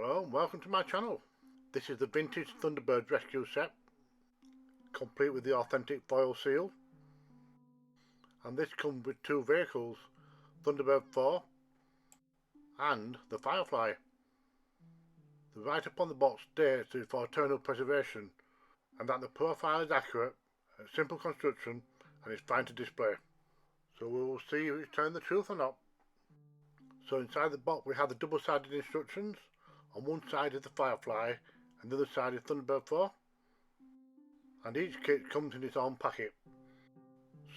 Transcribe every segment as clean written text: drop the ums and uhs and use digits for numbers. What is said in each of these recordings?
Hello and welcome to my channel. This is the vintage Thunderbirds Rescue Set, complete with the authentic foil seal. And this comes with two vehicles, Thunderbird 4 and the Firefly. The write-up on the box states it's for eternal preservation and that the profile is accurate, simple construction and is fine to display. So we will see if it's telling the truth or not. So inside the box we have the double-sided instructions. On one side is the Firefly and the other side is Thunderbird 4. And each kit comes in its own packet.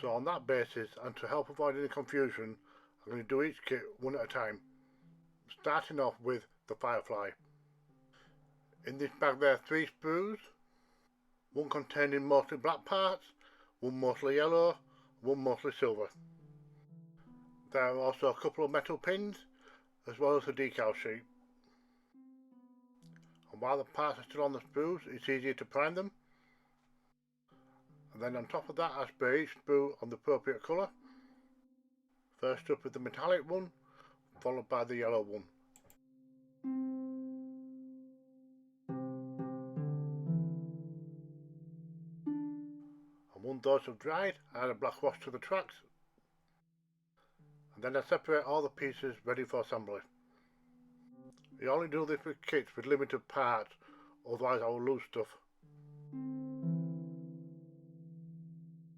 So on that basis, and to help avoid any confusion, I'm going to do each kit one at a time. Starting off with the Firefly. In this bag there are 3 sprues, one containing mostly black parts, one mostly yellow, one mostly silver. There are also a couple of metal pins, as well as a decal sheet. And while the parts are still on the sprues, it's easier to prime them. And then on top of that I spray each sprue on the appropriate colour. First up with the metallic one, followed by the yellow one. And once those have dried, I add a black wash to the tracks. And then I separate all the pieces ready for assembly. You only do this with kits with limited parts, otherwise I will lose stuff.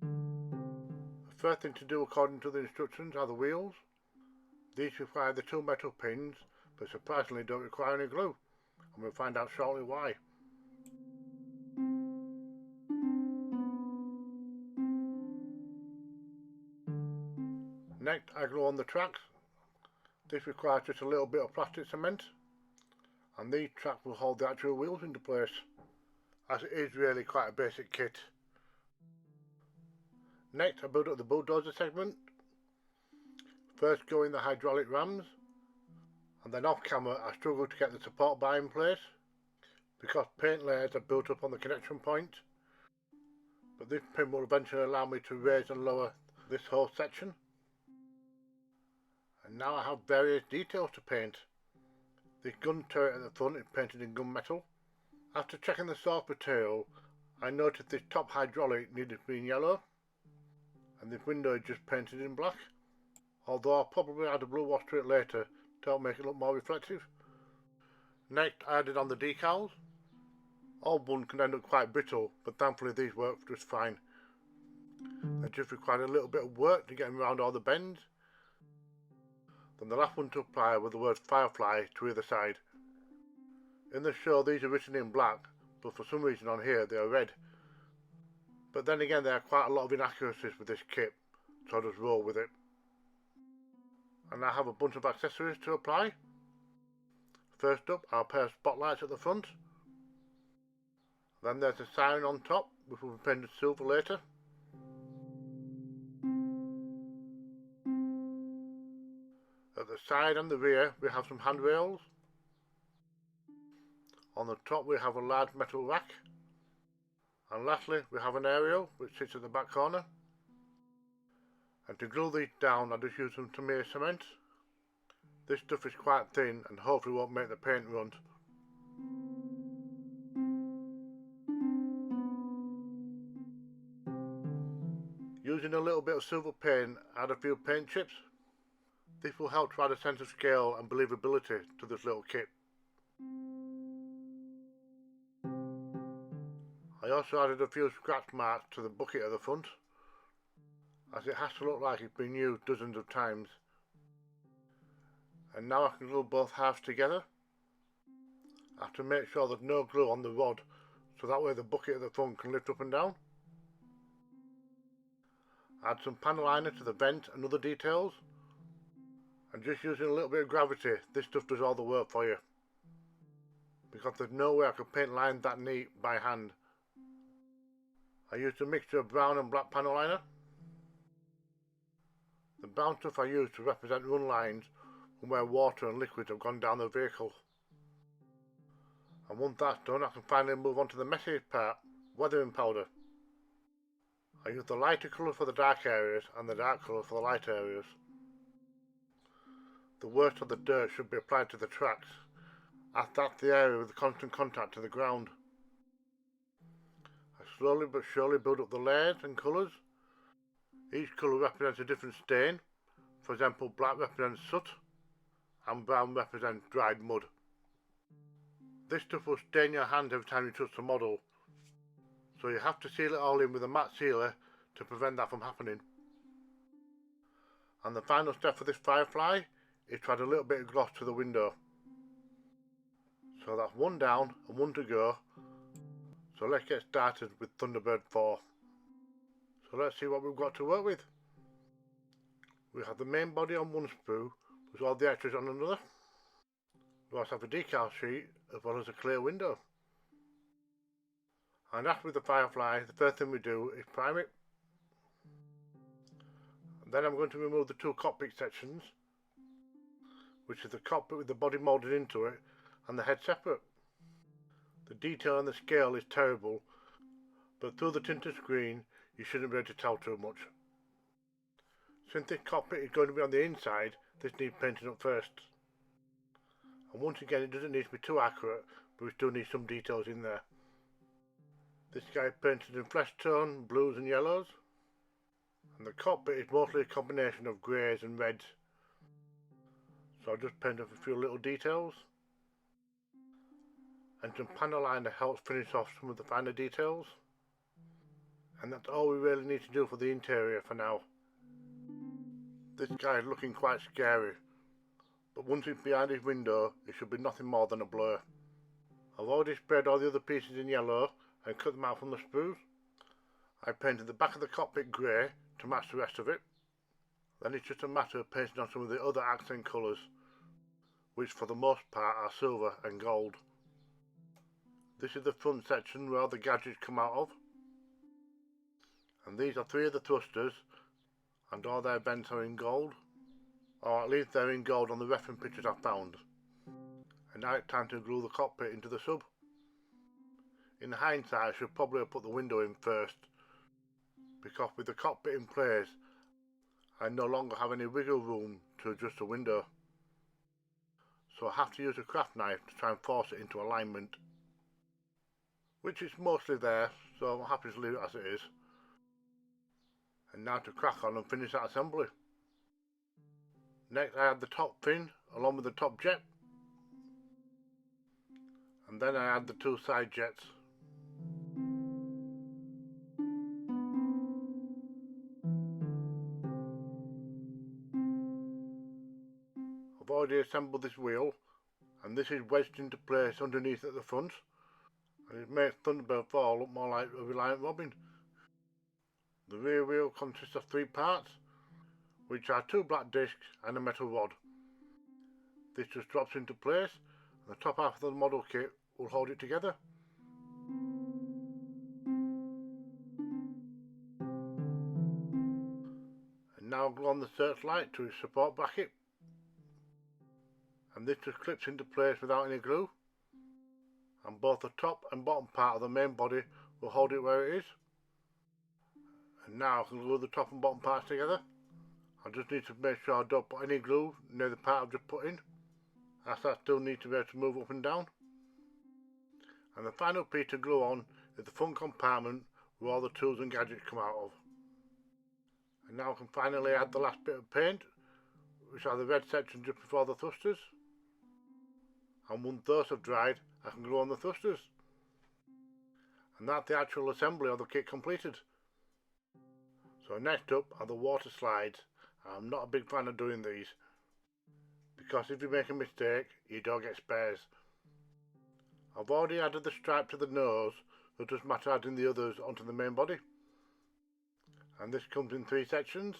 The first thing to do according to the instructions are the wheels. These require the 2 metal pins, but surprisingly don't require any glue, and we'll find out shortly why. Next I glue on the tracks. This requires just a little bit of plastic cement, and these tracks will hold the actual wheels into place, as it is really quite a basic kit. Next I build up the bulldozer segment. First go in the hydraulic rams, and then off camera I struggle to get the support bar in place because paint layers are built up on the connection point, but this pin will eventually allow me to raise and lower this whole section. And now I have various details to paint. This gun turret at the front is painted in gunmetal. After checking the source material, I noticed this top hydraulic needed to be in yellow, and this window is just painted in black, although I'll probably add a blue wash to it later to help make it look more reflective. Next I added on the decals. All one can end up quite brittle, but thankfully these work just fine. They just require a little bit of work to get them around all the bends. Then the last one to apply with the word Firefly to either side. In the show these are written in black, but for some reason on here they are red. But then again there are quite a lot of inaccuracies with this kit, so I'll just roll with it. And I have a bunch of accessories to apply. First up are a pair of spotlights at the front. Then there's a siren on top, which will be painted silver later. At the side and the rear we have some handrails. On the top we have a large metal rack. And lastly we have an aerial which sits at the back corner. And to glue these down I just use some Tamiya cement. This stuff is quite thin and hopefully won't make the paint run. Using a little bit of silver paint, add a few paint chips. This will help to add a sense of scale and believability to this little kit. I also added a few scratch marks to the bucket at the front, as it has to look like it's been used dozens of times. And now I can glue both halves together. I have to make sure there's no glue on the rod, so that way the bucket at the front can lift up and down. Add some panel liner to the vent and other details. And just using a little bit of gravity, this stuff does all the work for you. Because there's no way I could paint lines that neat by hand. I used a mixture of brown and black panel liner. The brown stuff I used to represent run lines from where water and liquids have gone down the vehicle. And once that's done I can finally move on to the messiest part, weathering powder. I use the lighter colour for the dark areas and the dark colour for the light areas. The worst of the dirt should be applied to the tracks, as that's the area with the constant contact to the ground. I slowly but surely build up the layers and colours. Each colour represents a different stain. For example, black represents soot and brown represents dried mud. This stuff will stain your hands every time you touch the model, so you have to seal it all in with a matte sealer to prevent that from happening. And the final step for this firefly is to add a little bit of gloss to the window. So that's one down and one to go. So let's get started with Thunderbird 4. So let's see what we've got to work with. We have the main body on one sprue with all the extras on another. We also have a decal sheet as well as a clear window. And as with the firefly, the first thing we do is prime it. And then I'm going to remove the two cockpit sections, which is the cockpit with the body moulded into it and the head separate. The detail on the scale is terrible, but through the tinted screen you shouldn't be able to tell too much. Since this cockpit is going to be on the inside, this needs painting up first. And once again, it doesn't need to be too accurate, but we still need some details in there. This guy is painted in flesh tone, blues and yellows. And the cockpit is mostly a combination of greys and reds. So I'll just paint up a few little details. And some panel liner helps finish off some of the finer details. And that's all we really need to do for the interior for now. This guy is looking quite scary, but once it's behind his window it should be nothing more than a blur. I've already sprayed all the other pieces in yellow and cut them out from the sprues. I painted the back of the cockpit grey to match the rest of it. Then it's just a matter of painting on some of the other accent colours, which for the most part are silver and gold. This is the front section where all the gadgets come out of. And these are three of the thrusters, and all their vents are in gold, or at least they're in gold on the reference pictures I found. And now it's time to glue the cockpit into the sub. In hindsight I should probably have put the window in first, because with the cockpit in place I no longer have any wiggle room to adjust the window. So I have to use a craft knife to try and force it into alignment. Which is mostly there, so I'm happy to leave it as it is. And now to crack on and finish that assembly. Next I add the top fin along with the top jet, and then I add the two side jets. I've already assembled this wheel, and this is wedged into place underneath at the front, and it makes Thunderbird 4 look more like a Reliant Robin. The rear wheel consists of three parts, which are two black discs and a metal rod. This just drops into place, and the top half of the model kit will hold it together. And now glue on the searchlight to its support bracket, and this just clips into place without any glue, and both the top and bottom part of the main body will hold it where it is. And now I can glue the top and bottom parts together. I just need to make sure I don't put any glue near the part I've just put in, as I still need to be able to move up and down. And the final piece to glue on is the front compartment where all the tools and gadgets come out of. And now I can finally add the last bit of paint, which are the red sections just before the thrusters. And once those have dried, I can glue on the thrusters. And that's the actual assembly of the kit completed. So next up are the water slides. I'm not a big fan of doing these, because if you make a mistake you don't get spares. I've already added the stripe to the nose, so it doesn't matter adding the others onto the main body. And this comes in three sections.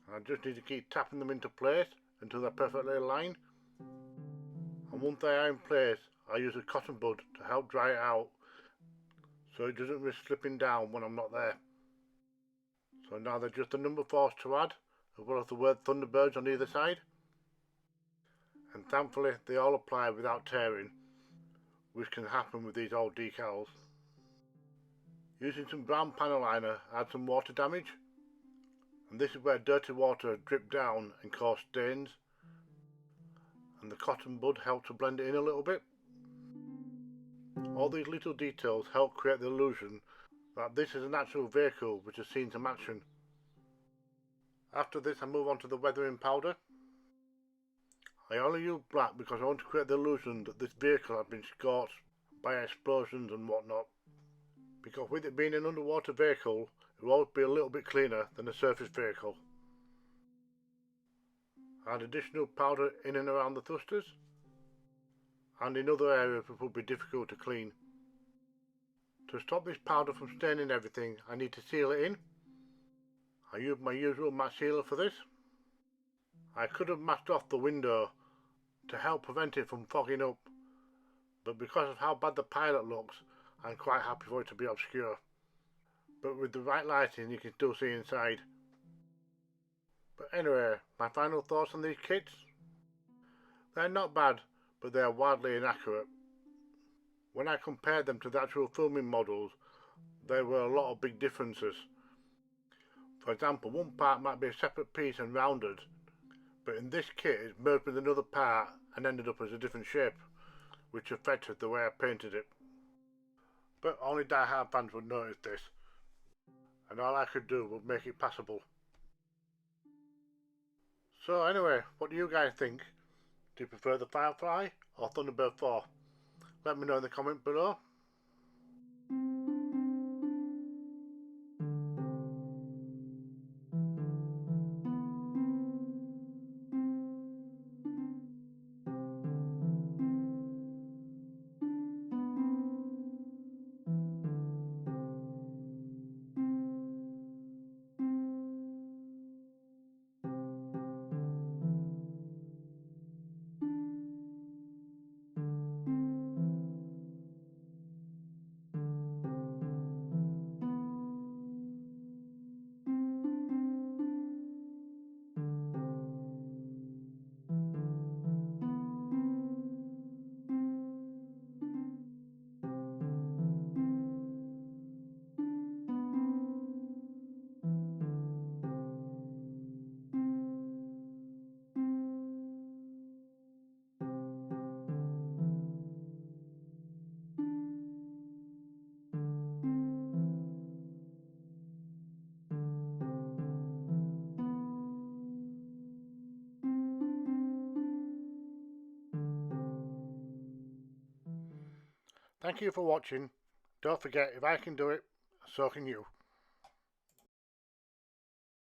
And I just need to keep tapping them into place until they're perfectly aligned. And once they are in place, I use a cotton bud to help dry it out, so it doesn't risk slipping down when I'm not there. So now they're just the number 4s to add, as well as the word Thunderbirds on either side. And thankfully they all apply without tearing, which can happen with these old decals. Using some brown panel liner, add some water damage, and this is where dirty water dripped down and caused stains. and the cotton bud helped to blend it in a little bit. All these little details help create the illusion that this is an actual vehicle which has seen some action. After this I move on to the weathering powder. I only use black because I want to create the illusion that this vehicle has been scorched by explosions and whatnot. Because with it being an underwater vehicle, it will always be a little bit cleaner than a surface vehicle. Add additional powder in and around the thrusters, and in other areas which would be difficult to clean. To stop this powder from staining everything, I need to seal it in. I use my usual matte sealer for this. I could have masked off the window to help prevent it from fogging up, but because of how bad the pilot looks, I'm quite happy for it to be obscure. But with the right lighting you can still see inside. But anyway, my final thoughts on these kits. They're not bad, but they are wildly inaccurate. When I compared them to the actual filming models, there were a lot of big differences. For example, one part might be a separate piece and rounded, but in this kit it's merged with another part and ended up as a different shape, which affected the way I painted it. But only die-hard fans would notice this, and all I could do was make it passable. So anyway, what do you guys think? Do you prefer the Firefly or Thunderbird 4? Let me know in the comment below. Thank you for watching. Don't forget, if I can do it, so can you.